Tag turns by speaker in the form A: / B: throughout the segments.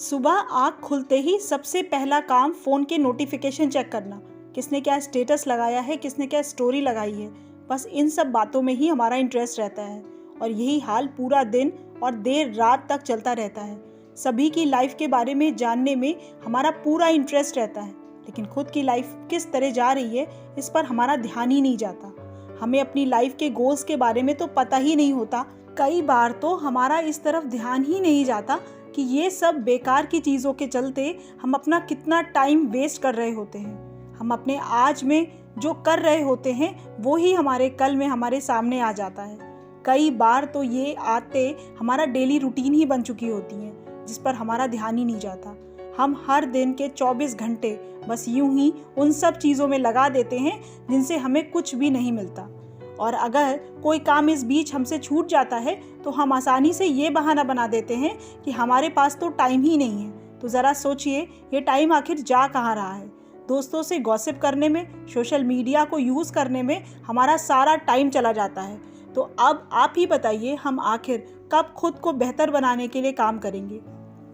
A: सुबह आँख खुलते ही सबसे पहला काम फ़ोन के नोटिफिकेशन चेक करना, किसने क्या स्टेटस लगाया है, किसने क्या स्टोरी लगाई है। बस इन सब बातों में ही हमारा इंटरेस्ट रहता है और यही हाल पूरा दिन और देर रात तक चलता रहता है। सभी की लाइफ के बारे में जानने में हमारा पूरा इंटरेस्ट रहता है, लेकिन खुद की लाइफ किस तरह जा रही है इस पर हमारा ध्यान ही नहीं जाता। हमें अपनी लाइफ के गोल्स के बारे में तो पता ही नहीं होता। कई बार तो हमारा इस तरफ ध्यान ही नहीं जाता कि ये सब बेकार की चीज़ों के चलते हम अपना कितना टाइम वेस्ट कर रहे होते हैं। हम अपने आज में जो कर रहे होते हैं वो ही हमारे कल में हमारे सामने आ जाता है। कई बार तो ये आदतें हमारा डेली रूटीन ही बन चुकी होती हैं, जिस पर हमारा ध्यान ही नहीं जाता। हम हर दिन के 24 घंटे बस यूं ही उन सब चीज़ों में लगा देते हैं जिनसे हमें कुछ भी नहीं मिलता। और अगर कोई काम इस बीच हमसे छूट जाता है तो हम आसानी से ये बहाना बना देते हैं कि हमारे पास तो टाइम ही नहीं है। तो ज़रा सोचिए, ये टाइम आखिर जा कहाँ रहा है। दोस्तों से गॉसिप करने में, सोशल मीडिया को यूज़ करने में हमारा सारा टाइम चला जाता है। तो अब आप ही बताइए, हम आखिर कब खुद को बेहतर बनाने के लिए काम करेंगे।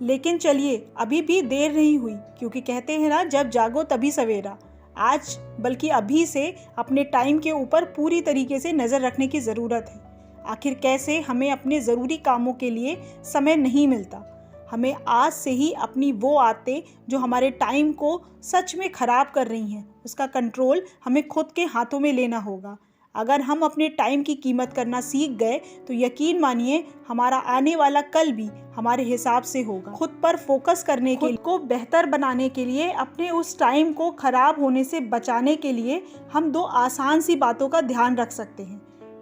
A: लेकिन चलिए, अभी भी देर नहीं हुई, क्योंकि कहते हैं ना, जब जागो तभी सवेरा। आज बल्कि अभी से अपने टाइम के ऊपर पूरी तरीके से नज़र रखने की ज़रूरत है। आखिर कैसे हमें अपने ज़रूरी कामों के लिए समय नहीं मिलता। हमें आज से ही अपनी वो आदतें जो हमारे टाइम को सच में ख़राब कर रही हैं, उसका कंट्रोल हमें खुद के हाथों में लेना होगा। अगर हम अपने टाइम की कीमत करना सीख गए तो यकीन मानिए, हमारा आने वाला कल भी हमारे हिसाब से होगा। खुद पर फोकस करने के लिए, खुद को बेहतर बनाने के लिए, अपने उस टाइम को खराब होने से बचाने के लिए हम 2 आसान सी बातों का ध्यान रख सकते हैं।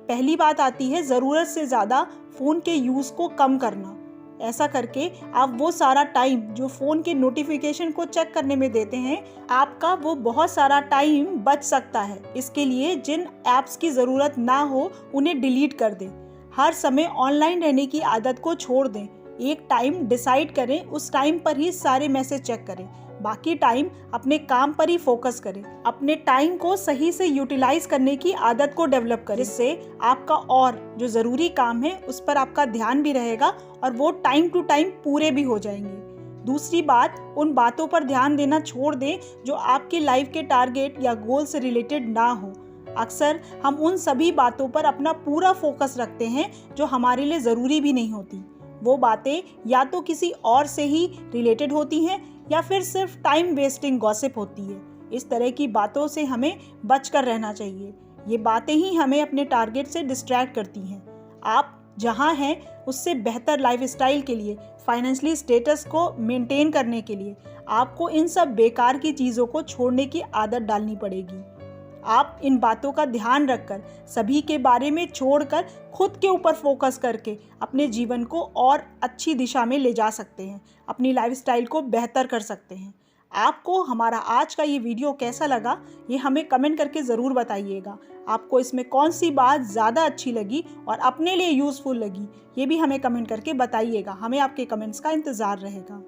A: पहली बात आती है ज़रूरत से ज़्यादा फ़ोन के यूज़ को कम करना। ऐसा करके आप वो सारा टाइम जो फ़ोन के नोटिफिकेशन को चेक करने में देते हैं, आपका वो बहुत सारा टाइम बच सकता है। इसके लिए जिन ऐप्स की ज़रूरत ना हो उन्हें डिलीट कर दें। हर समय ऑनलाइन रहने की आदत को छोड़ दें। एक टाइम डिसाइड करें, उस टाइम पर ही सारे मैसेज चेक करें। बाकी टाइम अपने काम पर ही फोकस करें। अपने टाइम को सही से यूटिलाइज करने की आदत को डेवलप करें, जिससे आपका और जो ज़रूरी काम है उस पर आपका ध्यान भी रहेगा और वो टाइम टू टाइम पूरे भी हो जाएंगे। दूसरी बात, उन बातों पर ध्यान देना छोड़ दें जो आपकी लाइफ के टारगेट या गोल से रिलेटेड ना हो। अक्सर हम उन सभी बातों पर अपना पूरा फोकस रखते हैं जो हमारे लिए ज़रूरी भी नहीं होती। वो बातें या तो किसी और से ही रिलेटेड होती हैं या फिर सिर्फ टाइम वेस्टिंग गॉसिप होती है। इस तरह की बातों से हमें बचकर रहना चाहिए। ये बातें ही हमें अपने टारगेट से डिस्ट्रैक्ट करती हैं। आप जहाँ हैं उससे बेहतर लाइफस्टाइल के लिए, फाइनेंशियली स्टेटस को मेंटेन करने के लिए आपको इन सब बेकार की चीज़ों को छोड़ने की आदत डालनी पड़ेगी। आप इन बातों का ध्यान रखकर, सभी के बारे में छोड़कर, खुद के ऊपर फोकस करके अपने जीवन को और अच्छी दिशा में ले जा सकते हैं, अपनी लाइफस्टाइल को बेहतर कर सकते हैं। आपको हमारा आज का ये वीडियो कैसा लगा, ये हमें कमेंट करके ज़रूर बताइएगा। आपको इसमें कौन सी बात ज़्यादा अच्छी लगी और अपने लिए यूज़फुल लगी, ये भी हमें कमेंट करके बताइएगा। हमें आपके कमेंट्स का इंतज़ार रहेगा।